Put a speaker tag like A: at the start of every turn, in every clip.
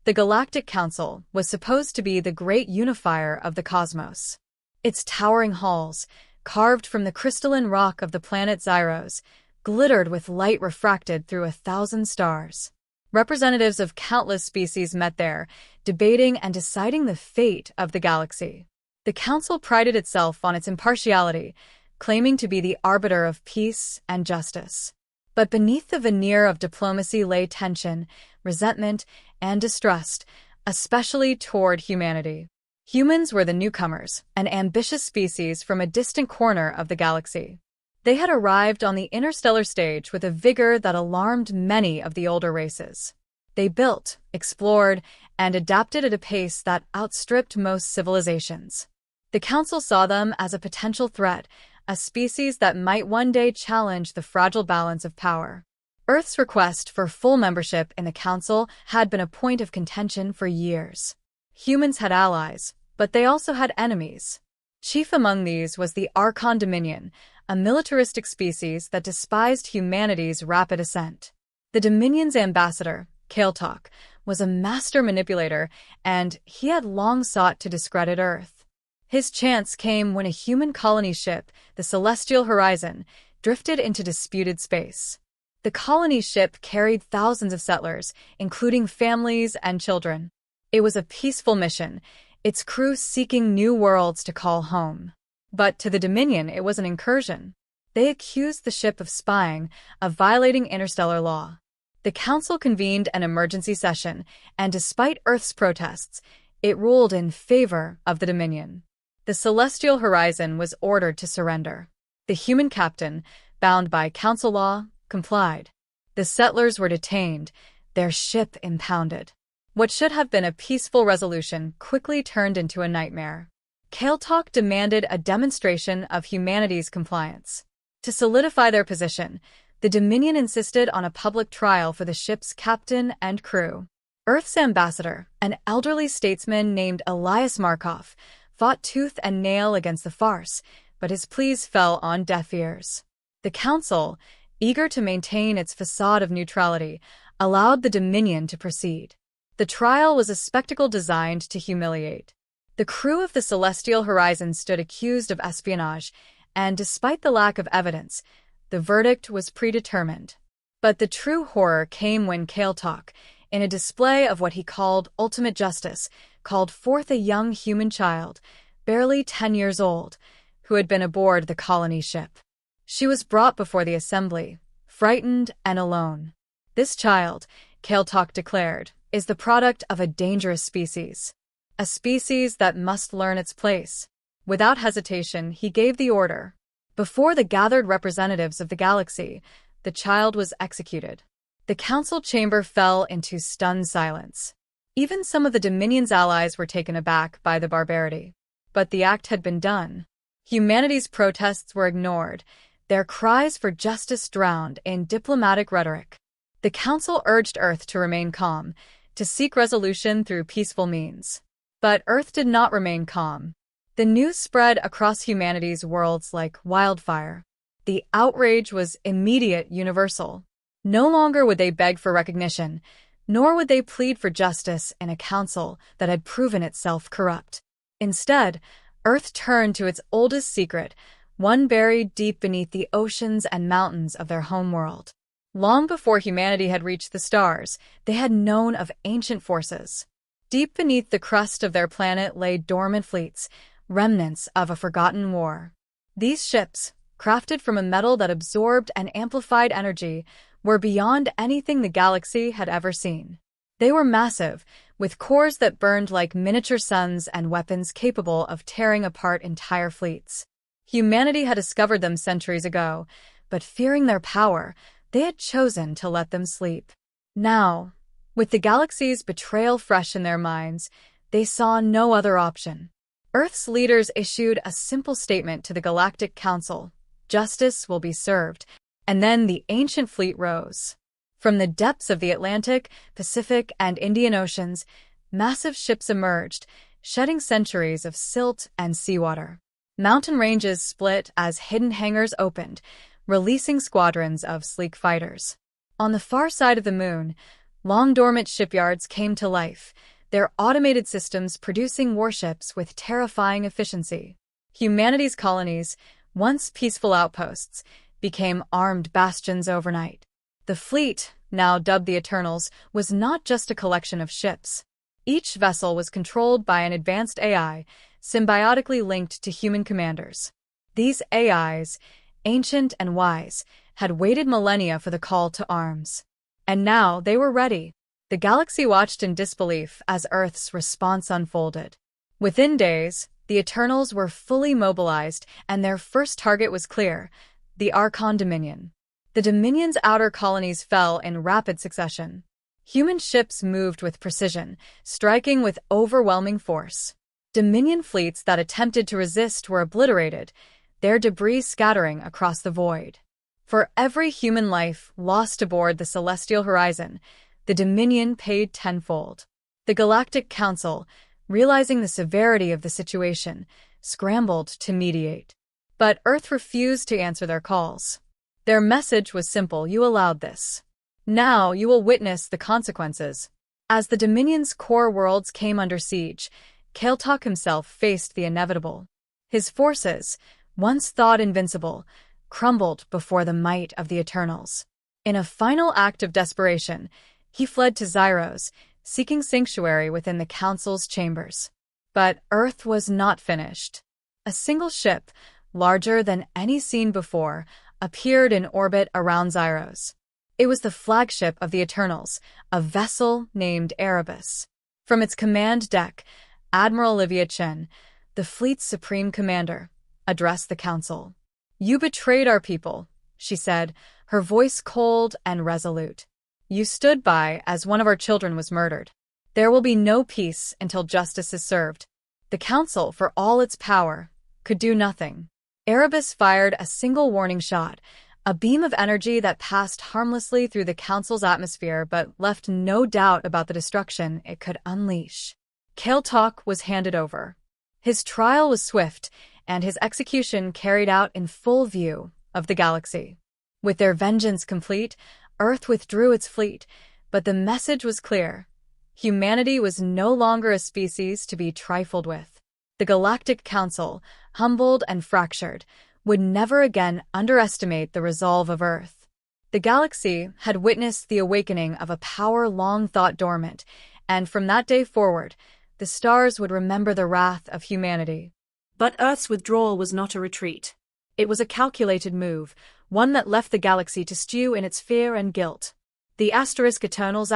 A: The Galactic Council was supposed to be the great unifier of the cosmos. Its towering halls, carved from the crystalline rock of the planet Zyros, glittered with light refracted through 1,000 stars. Representatives of countless species met there, debating and deciding the fate of the galaxy. The council prided itself on its impartiality, claiming to be the arbiter of peace and justice. But beneath the veneer of diplomacy lay tension, resentment, and distrust, especially toward humanity. Humans were the newcomers, an ambitious species from a distant corner of the galaxy. They had arrived on the interstellar stage with a vigor that alarmed many of the older races. They built, explored, and adapted at a pace that outstripped most civilizations. The Council saw them as a potential threat, a species that might one day challenge the fragile balance of power. Earth's request for full membership in the Council had been a point of contention for years. Humans had allies, but they also had enemies. Chief among these was the Archon Dominion, a militaristic species that despised humanity's rapid ascent. The Dominion's ambassador, Galactic, was a master manipulator, and he had long sought to discredit Earth. His chance came when a human colony ship, the Celestial Horizon, drifted into disputed space. The colony ship carried thousands of settlers, including families and children. It was a peaceful mission, its crew seeking new worlds to call home. But to the Dominion, it was an incursion. They accused the ship of spying, of violating interstellar law. The Council convened an emergency session, and despite Earth's protests, it ruled in favor of the Dominion. The Celestial Horizon was ordered to surrender. The human captain, bound by Council law, complied. The settlers were detained, their ship impounded. What should have been a peaceful resolution quickly turned into a nightmare. Galactic demanded a demonstration of humanity's compliance. To solidify their position, the Dominion insisted on a public trial for the ship's captain and crew. Earth's ambassador, an elderly statesman named Elias Markov, fought tooth and nail against the farce, but his pleas fell on deaf ears. The Council, eager to maintain its facade of neutrality, allowed the Dominion to proceed. The trial was a spectacle designed to humiliate. The crew of the Celestial Horizon stood accused of espionage, and despite the lack of evidence, the verdict was predetermined. But the true horror came when Galactic, in a display of what he called ultimate justice, called forth a young human child, barely 10 years old, who had been aboard the colony ship. She was brought before the assembly, frightened and alone. This child, Galactic declared, is the product of a dangerous species. A species that must learn its place. Without hesitation, he gave the order. Before the gathered representatives of the galaxy, the child was executed. The council chamber fell into stunned silence. Even some of the Dominion's allies were taken aback by the barbarity. But the act had been done. Humanity's protests were ignored, their cries for justice drowned in diplomatic rhetoric. The council urged Earth to remain calm, to seek resolution through peaceful means. But Earth did not remain calm. The news spread across humanity's worlds like wildfire. The outrage was immediate, universal. No longer would they beg for recognition, nor would they plead for justice in a council that had proven itself corrupt. Instead, Earth turned to its oldest secret, one buried deep beneath the oceans and mountains of their homeworld. Long before humanity had reached the stars, they had known of ancient forces. Deep beneath the crust of their planet lay dormant fleets, remnants of a forgotten war. These ships, crafted from a metal that absorbed and amplified energy, were beyond anything the galaxy had ever seen. They were massive, with cores that burned like miniature suns and weapons capable of tearing apart entire fleets. Humanity had discovered them centuries ago, but fearing their power, they had chosen to let them sleep. Now, with the galaxy's betrayal fresh in their minds, they saw no other option. Earth's leaders issued a simple statement to the Galactic Council: justice will be served, and then the ancient fleet rose. From the depths of the Atlantic, Pacific, and Indian Oceans, massive ships emerged, shedding centuries of silt and seawater. Mountain ranges split as hidden hangars opened, releasing squadrons of sleek fighters. On the far side of the moon, Long-dormant shipyards came to life, their automated systems producing warships with terrifying efficiency. Humanity's colonies, once peaceful outposts, became armed bastions overnight. The fleet, now dubbed the Eternals, was not just a collection of ships. Each vessel was controlled by an advanced AI, symbiotically linked to human commanders. These AIs, ancient and wise, had waited millennia for the call to arms. And now they were ready. The galaxy watched in disbelief as Earth's response unfolded. Within days, the Eternals were fully mobilized, and their first target was clear: the Archon Dominion. The Dominion's outer colonies fell in rapid succession. Human ships moved with precision, striking with overwhelming force. Dominion fleets that attempted to resist were obliterated, their debris scattering across the void. For every human life lost aboard the celestial horizon, the Dominion paid tenfold. The Galactic Council, realizing the severity of the situation, scrambled to mediate. But Earth refused to answer their calls. Their message was simple: you allowed this. Now you will witness the consequences. As the Dominion's core worlds came under siege, Galactic himself faced the inevitable. His forces, once thought invincible, crumbled before the might of the Eternals. In a final act of desperation, he fled to Zyros, seeking sanctuary within the Council's chambers. But Earth was not finished. A single ship, larger than any seen before, appeared in orbit around Zyros. It was the flagship of the Eternals, a vessel named Erebus. From its command deck, Admiral Olivia Chen, the fleet's supreme commander, addressed the Council. "You betrayed our people," she said, her voice cold and resolute. "You stood by as one of our children was murdered. There will be no peace until justice is served." The Council, for all its power, could do nothing. Erebus fired a single warning shot, a beam of energy that passed harmlessly through the Council's atmosphere but left no doubt about the destruction it could unleash. Galactic was handed over. His trial was swift, and his execution carried out in full view of the galaxy. With their vengeance complete, Earth withdrew its fleet, but the message was clear. Humanity was no longer a species to be trifled with. The Galactic Council, humbled and fractured, would never again underestimate the resolve of Earth. The galaxy had witnessed the awakening of a power long thought dormant, and from that day forward, the stars would remember the wrath of humanity.
B: But Earth's withdrawal was not a retreat. It was a calculated move, one that left the galaxy to stew in its fear and guilt. The Eternals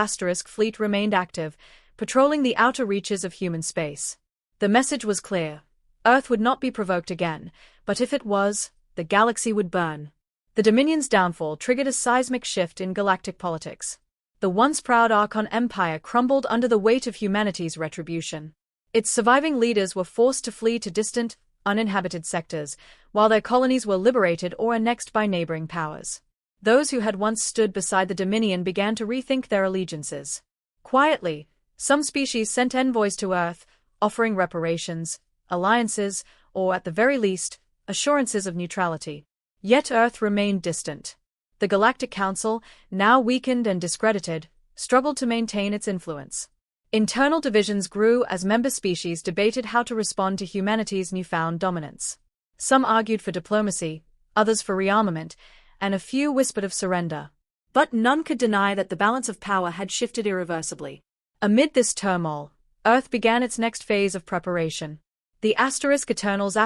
B: fleet remained active, patrolling the outer reaches of human space. The message was clear: Earth would not be provoked again, but if it was, the galaxy would burn. The Dominion's downfall triggered a seismic shift in galactic politics. The once proud Archon Empire crumbled under the weight of humanity's retribution. Its surviving leaders were forced to flee to distant, uninhabited sectors, while their colonies were liberated or annexed by neighboring powers. Those who had once stood beside the Dominion began to rethink their allegiances. Quietly, some species sent envoys to Earth, offering reparations, alliances, or at the very least, assurances of neutrality. Yet Earth remained distant. The Galactic Council, now weakened and discredited, struggled to maintain its influence. Internal divisions grew as member species debated how to respond to humanity's newfound dominance. Some argued for diplomacy, others for rearmament, and a few whispered of surrender. But none could deny that the balance of power had shifted irreversibly. Amid this turmoil, Earth began its next phase of preparation. The Eternals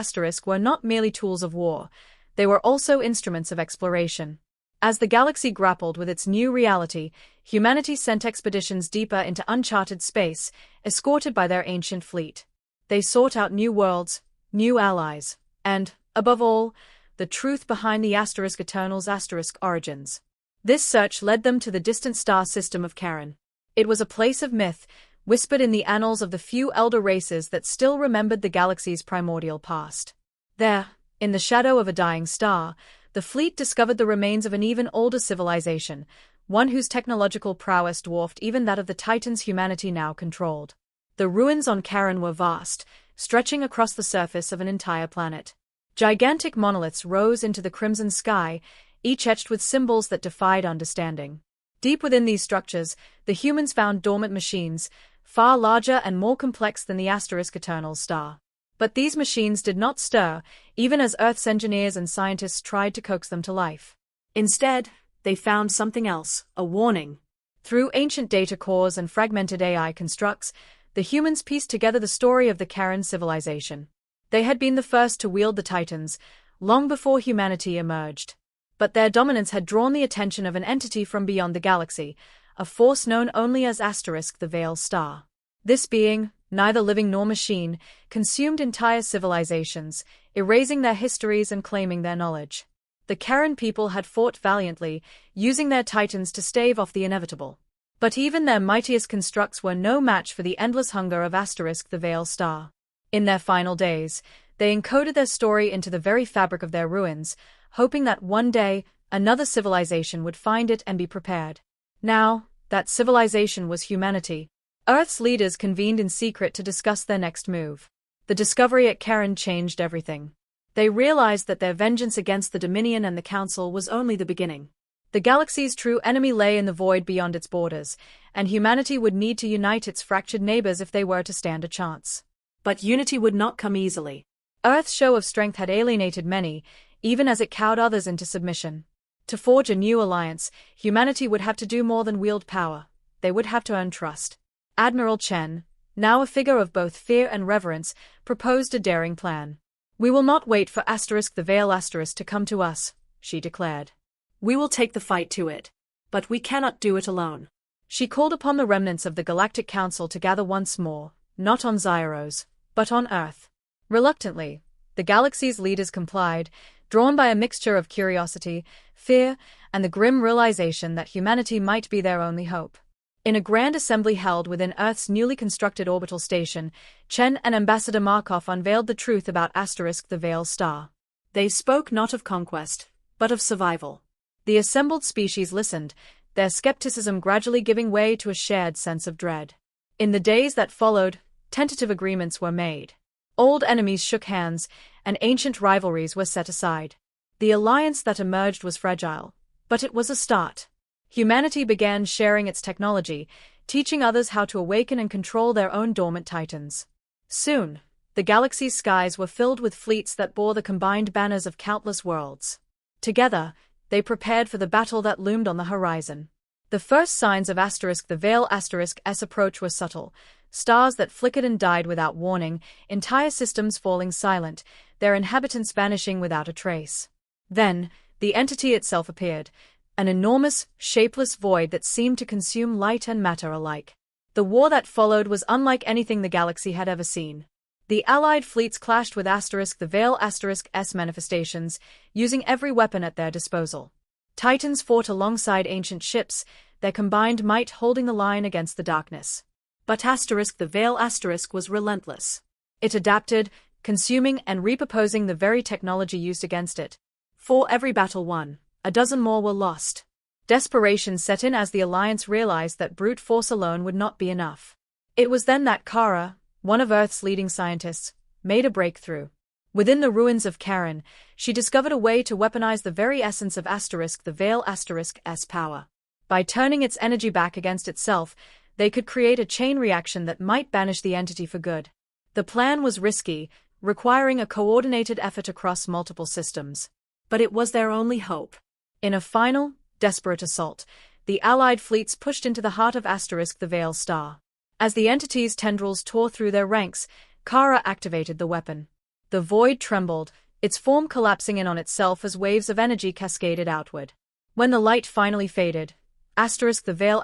B: were not merely tools of war, they were also instruments of exploration. As the galaxy grappled with its new reality, humanity sent expeditions deeper into uncharted space, escorted by their ancient fleet. They sought out new worlds, new allies, and, above all, the truth behind the Eternals' origins. This search led them to the distant star system of Charon. It was a place of myth, whispered in the annals of the few elder races that still remembered the galaxy's primordial past. There, in the shadow of a dying star, the fleet discovered the remains of an even older civilization, one whose technological prowess dwarfed even that of the Titans humanity now controlled. The ruins on Charon were vast, stretching across the surface of an entire planet. Gigantic monoliths rose into the crimson sky, each etched with symbols that defied understanding. Deep within these structures, the humans found dormant machines, far larger and more complex than the Eternal star. But these machines did not stir, even as Earth's engineers and scientists tried to coax them to life. Instead, they found something else, a warning. Through ancient data cores and fragmented AI constructs, the humans pieced together the story of the Karen civilization. They had been the first to wield the Titans, long before humanity emerged. But their dominance had drawn the attention of an entity from beyond the galaxy, a force known only as the Veil Star. This being, neither living nor machine, consumed entire civilizations, erasing their histories and claiming their knowledge. The Karen people had fought valiantly, using their Titans to stave off the inevitable. But even their mightiest constructs were no match for the endless hunger of the Veil Star. In their final days, they encoded their story into the very fabric of their ruins, hoping that one day, another civilization would find it and be prepared. Now, that civilization was humanity. Earth's leaders convened in secret to discuss their next move. The discovery at Karen changed everything. They realized that their vengeance against the Dominion and the Council was only the beginning. The galaxy's true enemy lay in the void beyond its borders, and humanity would need to unite its fractured neighbors if they were to stand a chance. But unity would not come easily. Earth's show of strength had alienated many, even as it cowed others into submission. To forge a new alliance, humanity would have to do more than wield power. They would have to earn trust. Admiral Chen, now a figure of both fear and reverence, proposed a daring plan. "We will not wait for the Veil to come to us," she declared. "We will take the fight to it. But we cannot do it alone." She called upon the remnants of the Galactic Council to gather once more, not on Zyros, but on Earth. Reluctantly, the galaxy's leaders complied, drawn by a mixture of curiosity, fear, and the grim realization that humanity might be their only hope. In a grand assembly held within Earth's newly constructed orbital station, Chen and Ambassador Markov unveiled the truth about the Veil Star. They spoke not of conquest, but of survival. The assembled species listened, their skepticism gradually giving way to a shared sense of dread. In the days that followed, tentative agreements were made. Old enemies shook hands, and ancient rivalries were set aside. The alliance that emerged was fragile, but it was a start. Humanity began sharing its technology, teaching others how to awaken and control their own dormant titans. Soon, the galaxy's skies were filled with fleets that bore the combined banners of countless worlds. Together, they prepared for the battle that loomed on the horizon. The first signs of the Veil's approach were subtle, stars that flickered and died without warning, entire systems falling silent, their inhabitants vanishing without a trace. Then, the entity itself appeared, an enormous, shapeless void that seemed to consume light and matter alike. The war that followed was unlike anything the galaxy had ever seen. The Allied fleets clashed with the Veil's manifestations, using every weapon at their disposal. Titans fought alongside ancient ships, their combined might holding the line against the darkness. But the Veil was relentless. It adapted, consuming and repurposing the very technology used against it. For every battle won, a dozen more were lost. Desperation set in as the Alliance realized that brute force alone would not be enough. It was then that Kara, one of Earth's leading scientists, made a breakthrough. Within the ruins of Karen, she discovered a way to weaponize the very essence of the Veil's power. By turning its energy back against itself, they could create a chain reaction that might banish the entity for good. The plan was risky, requiring a coordinated effort across multiple systems. But it was their only hope. In a final, desperate assault, the Allied fleets pushed into the heart of the Veil Star. As the entity's tendrils tore through their ranks, Kara activated the weapon. The void trembled, its form collapsing in on itself as waves of energy cascaded outward. When the light finally faded, the Veil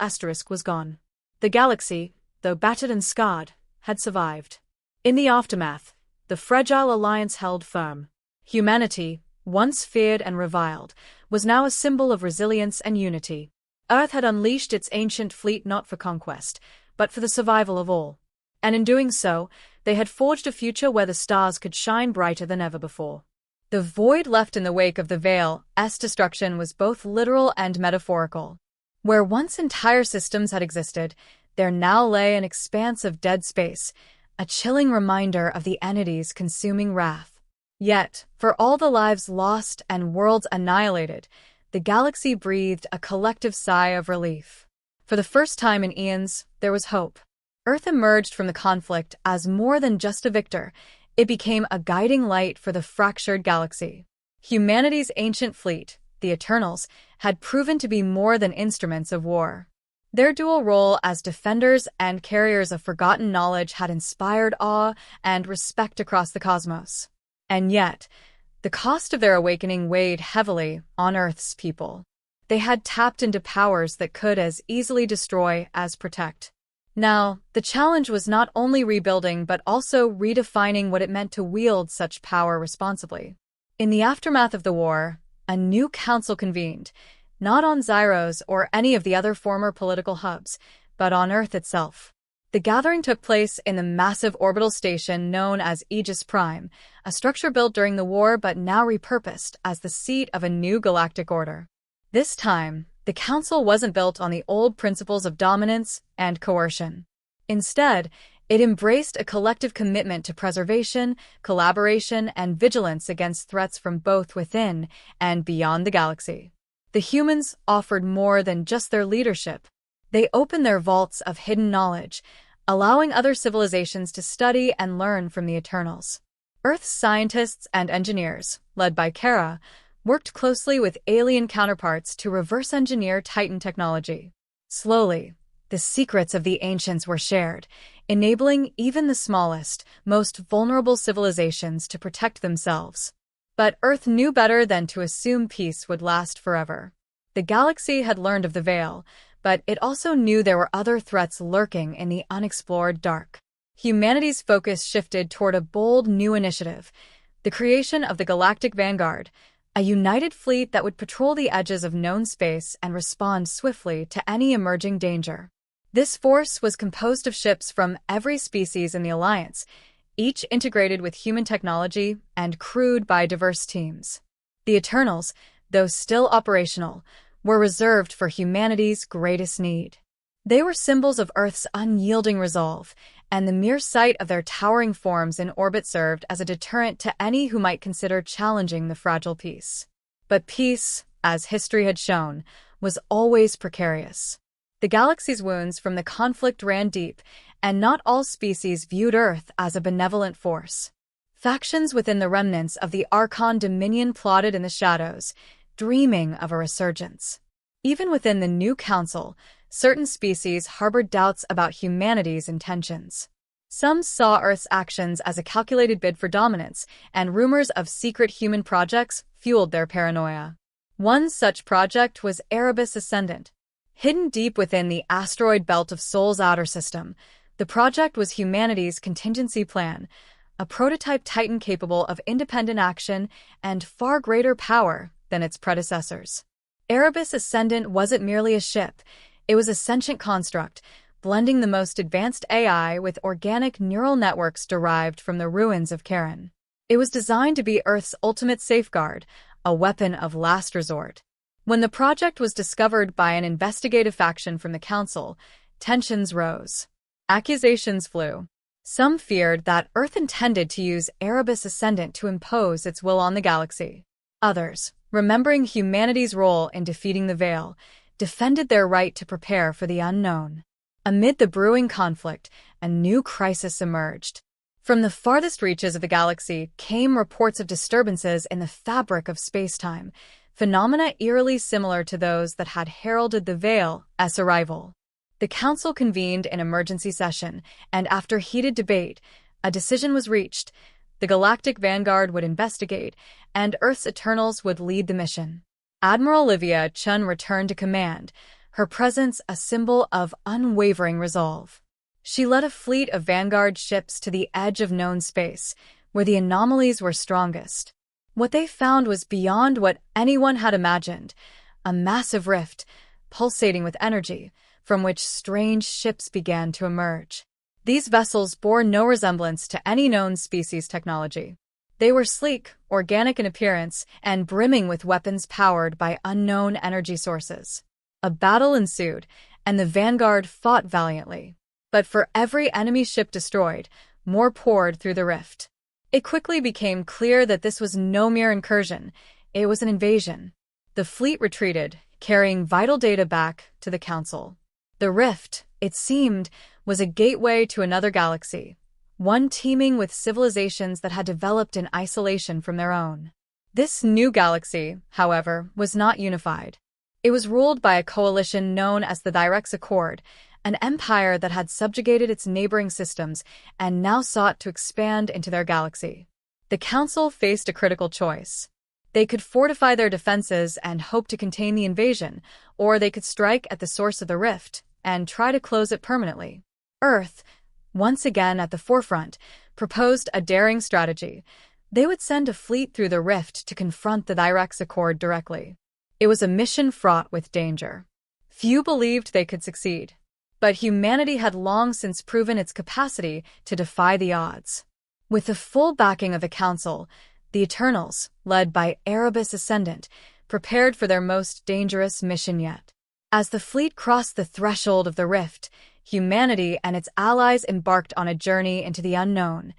B: was gone. The galaxy, though battered and scarred, had survived. In the aftermath, the fragile alliance held firm. Humanity, once feared and reviled, was now a symbol of resilience and unity. Earth had unleashed its ancient fleet not for conquest, but for the survival of all. And in doing so, they had forged a future where the stars could shine brighter than ever before. The void left in the wake of the Veil's destruction was both literal and metaphorical. Where once entire systems had existed, there now lay an expanse of dead space, a chilling reminder of the entity's consuming wrath. Yet, for all the lives lost and worlds annihilated,
A: the galaxy breathed a collective sigh of relief. For the first time in eons, there was hope. Earth emerged from the conflict as more than just a victor. It became a guiding light for the fractured galaxy. Humanity's ancient fleet, the Eternals, had proven to be more than instruments of war. Their dual role as defenders and carriers of forgotten knowledge had inspired awe and respect across the cosmos. And yet, the cost of their awakening weighed heavily on Earth's people. They had tapped into powers that could as easily destroy as protect. Now, the challenge was not only rebuilding but also redefining what it meant to wield such power responsibly. In the aftermath of the war, a new council convened, not on Zyros or any of the other former political hubs, but on Earth itself. The gathering took place in the massive orbital station known as Aegis Prime, a structure built during the war but now repurposed as the seat of a new galactic order. This time, the council wasn't built on the old principles of dominance and coercion. Instead, it embraced a collective commitment to preservation, collaboration, and vigilance against threats from both within and beyond the galaxy. The humans offered more than just their leadership. They opened their vaults of hidden knowledge, allowing other civilizations to study and learn from the Eternals. Earth's scientists and engineers, led by Kara, worked closely with alien counterparts to reverse engineer Titan technology. Slowly, the secrets of the ancients were shared, enabling even the smallest, most vulnerable civilizations to protect themselves. But Earth knew better than to assume peace would last forever. The galaxy had learned of the Veil, but it also knew there were other threats lurking in the unexplored dark. Humanity's focus shifted toward a bold new initiative, the creation of the Galactic Vanguard, a united fleet that would patrol the edges of known space and respond swiftly to any emerging danger. This force was composed of ships from every species in the Alliance, each integrated with human technology and crewed by diverse teams. The Eternals, though still operational, were reserved for humanity's greatest need. They were symbols of Earth's unyielding resolve, and the mere sight of their towering forms in orbit served as a deterrent to any who might consider challenging the fragile peace. But peace, as history had shown, was always precarious. The galaxy's wounds from the conflict ran deep, and not all species viewed Earth as a benevolent force. Factions within the remnants of the Archon Dominion plotted in the shadows, dreaming of a resurgence. Even within the new council, certain species harbored doubts about humanity's intentions. Some saw Earth's actions as a calculated bid for dominance, and rumors of secret human projects fueled their paranoia. One such project was Erebus Ascendant. Hidden deep within the asteroid belt of Sol's outer system, the project was humanity's contingency plan, a prototype Titan capable of independent action and far greater power than its predecessors. Erebus Ascendant wasn't merely a ship, it was a sentient construct, blending the most advanced AI with organic neural networks derived from the ruins of Charon. It was designed to be Earth's ultimate safeguard, a weapon of last resort. When the project was discovered by an investigative faction from the Council, tensions rose. Accusations flew. Some feared that Earth intended to use Erebus Ascendant to impose its will on the galaxy. Others, remembering humanity's role in defeating the Veil, defended their right to prepare for the unknown. Amid the brewing conflict, a new crisis emerged. From the farthest reaches of the galaxy came reports of disturbances in the fabric of space-time, phenomena eerily similar to those that had heralded the Veil's arrival. The Council convened an emergency session, and after heated debate, a decision was reached. The Galactic Vanguard would investigate, and Earth's Eternals would lead the mission. Admiral Olivia Chun returned to command, her presence a symbol of unwavering resolve. She led a fleet of Vanguard ships to the edge of known space, where the anomalies were strongest. What they found was beyond what anyone had imagined, a massive rift, pulsating with energy, from which strange ships began to emerge. These vessels bore no resemblance to any known species technology. They were sleek, organic in appearance, and brimming with weapons powered by unknown energy sources. A battle ensued, and the Vanguard fought valiantly. But for every enemy ship destroyed, more poured through the rift. It quickly became clear that this was no mere incursion, it was an invasion. The fleet retreated, carrying vital data back to the Council. The rift, it seemed, was a gateway to another galaxy, one teeming with civilizations that had developed in isolation from their own. This new galaxy, however, was not unified. It was ruled by a coalition known as the Direct Accord, an empire that had subjugated its neighboring systems and now sought to expand into their galaxy. The Council faced a critical choice. They could fortify their defenses and hope to contain the invasion, or they could strike at the source of the rift and try to close it permanently. Earth, once again at the forefront, proposed a daring strategy. They would send a fleet through the rift to confront the Direct Accord directly. It was a mission fraught with danger. Few believed they could succeed, but humanity had long since proven its capacity to defy the odds. With the full backing of the Council, the Eternals, led by Erebus Ascendant, prepared for their most dangerous mission yet. As the fleet crossed the threshold of the rift, humanity and its allies embarked on a journey into the unknown,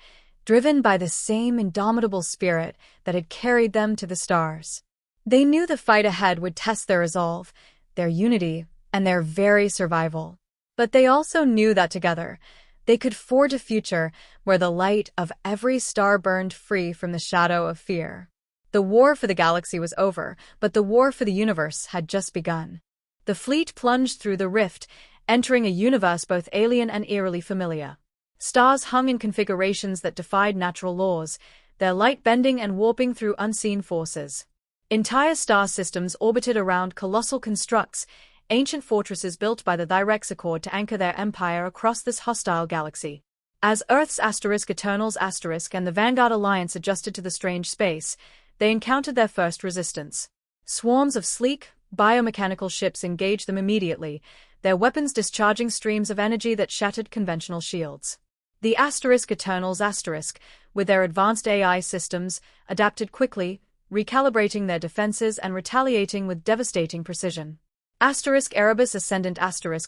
A: driven by the same indomitable spirit that had carried them to the stars. They knew the fight ahead would test their resolve, their unity, and their very survival. But they also knew that together, they could forge a future where the light of every star burned free from the shadow of fear. The war for the galaxy was over, but the war for the universe had just begun. The fleet plunged through the rift, entering a universe both alien and eerily familiar. Stars hung in configurations that defied natural laws, their light bending and warping through unseen forces. Entire star systems orbited around colossal constructs, ancient fortresses built by the Direct Accord to anchor their empire across this hostile galaxy. As Earth's Eternals and the Vanguard Alliance adjusted to the strange space, they encountered their first resistance. Swarms of sleek, biomechanical ships engaged them immediately, their weapons discharging streams of energy that shattered conventional shields. The Eternals, with their advanced AI systems, adapted quickly, recalibrating their defenses and retaliating with devastating precision. Erebus Ascendant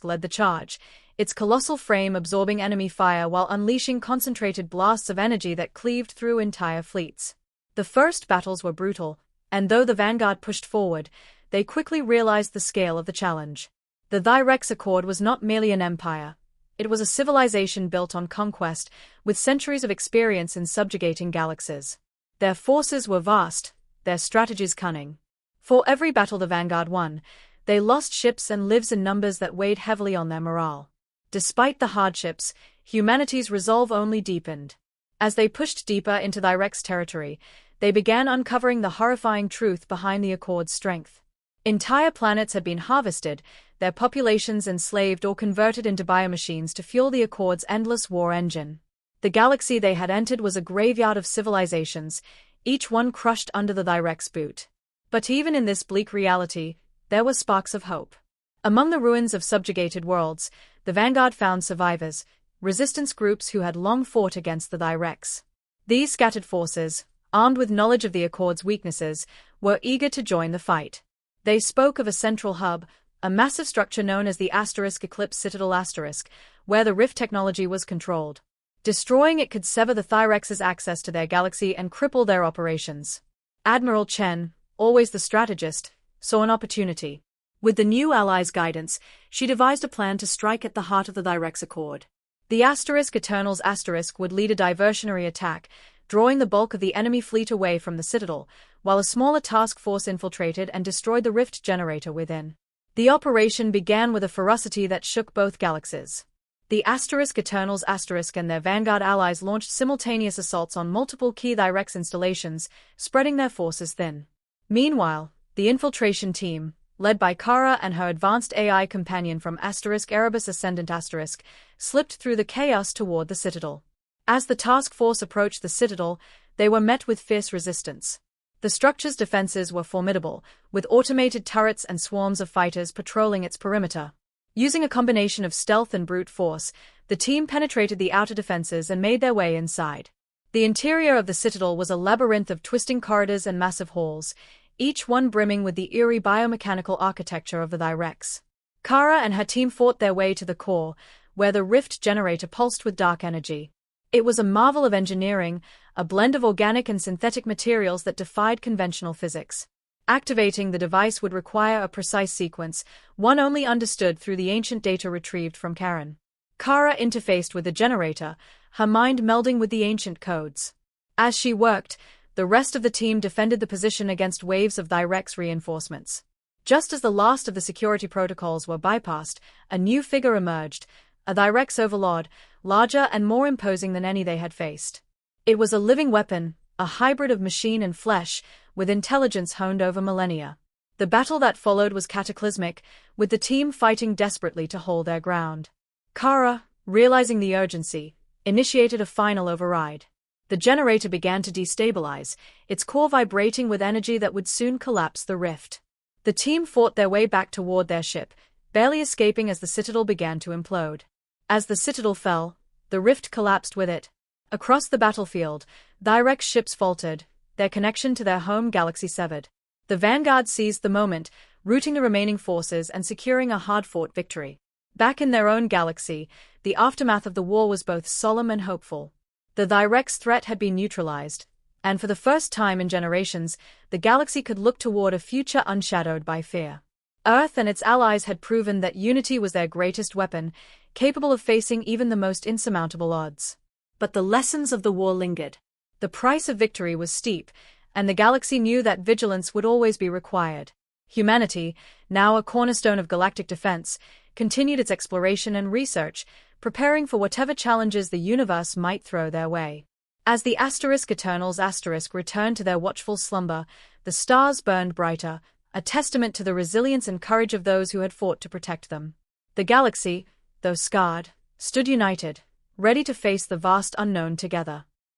A: led the charge, its colossal frame absorbing enemy fire while unleashing concentrated blasts of energy that cleaved through entire fleets. The first battles were brutal, and though the Vanguard pushed forward, they quickly realized the scale of the challenge. The Direct Accord was not merely an empire. It was a civilization built on conquest, with centuries of experience in subjugating galaxies. Their forces were vast, their strategies cunning. For every battle the Vanguard won, they lost ships and lives in numbers that weighed heavily on their morale. Despite the hardships, humanity's resolve only deepened. As they pushed deeper into Direct's territory, they began uncovering the horrifying truth behind the Accord's strength. Entire planets had been harvested, their populations enslaved or converted into biomachines to fuel the Accord's endless war engine. The galaxy they had entered was a graveyard of civilizations, each one crushed under the Direct's boot. But even in this bleak reality, there were sparks of hope. Among the ruins of subjugated worlds, the Vanguard found survivors, resistance groups who had long fought against the Directs. These scattered forces, armed with knowledge of the Accord's weaknesses, were eager to join the fight. They spoke of a central hub, a massive structure known as the Eclipse Citadel where the rift technology was controlled. Destroying it could sever the Thyrex's access to their galaxy and cripple their operations. Admiral Chen, always the strategist, saw an opportunity. With the new allies' guidance, she devised a plan to strike at the heart of the Direct Accord. The Eternals would lead a diversionary attack, drawing the bulk of the enemy fleet away from the Citadel, while a smaller task force infiltrated and destroyed the rift generator within. The operation began with a ferocity that shook both galaxies. The Eternals and their Vanguard allies launched simultaneous assaults on multiple key Direct installations, spreading their forces thin. Meanwhile, the infiltration team, led by Kara and her advanced AI companion from Erebus Ascendant slipped through the chaos toward the Citadel. As the task force approached the Citadel, they were met with fierce resistance. The structure's defenses were formidable, with automated turrets and swarms of fighters patrolling its perimeter. Using a combination of stealth and brute force, the team penetrated the outer defenses and made their way inside. The interior of the Citadel was a labyrinth of twisting corridors and massive halls, each one brimming with the eerie biomechanical architecture of the Directs. Kara and her team fought their way to the core, where the rift generator pulsed with dark energy. It was a marvel of engineering, a blend of organic and synthetic materials that defied conventional physics.
B: Activating the device would require a precise sequence, one only understood through the ancient data retrieved from Karen. Kara interfaced with the generator, her mind melding with the ancient codes. As she worked, the rest of the team defended the position against waves of Thyrex reinforcements. Just as the last of the security protocols were bypassed, a new figure emerged, a Thyrex overlord, larger and more imposing than any they had faced. It was a living weapon, a hybrid of machine and flesh, with intelligence honed over millennia. The battle that followed was cataclysmic, with the team fighting desperately to hold their ground. Kara, realizing the urgency, initiated a final override. The generator began to destabilize, its core vibrating with energy that would soon collapse the rift. The team fought their way back toward their ship, barely escaping as the citadel began to implode. As the citadel fell, the rift collapsed with it. Across the battlefield, Thyrex ships faltered, their connection to their home galaxy severed. The vanguard seized the moment, routing the remaining forces and securing a hard-fought victory. Back in their own galaxy, the aftermath of the war was both solemn and hopeful. The Thyrex threat had been neutralized, and for the first time in generations, the galaxy could look toward a future unshadowed by fear. Earth and its allies had proven that unity was their greatest weapon, capable of facing even the most insurmountable odds. But the lessons of the war lingered. The price of victory was steep, and the galaxy knew that vigilance would always be required. Humanity, now a cornerstone of galactic defense, continued its exploration and research, preparing for whatever challenges the universe might throw their way. As the Eternals returned to their watchful slumber, the stars burned brighter, a testament to the resilience and courage of those who had fought to protect them. The galaxy, though scarred, stood united, ready to face the vast unknown together.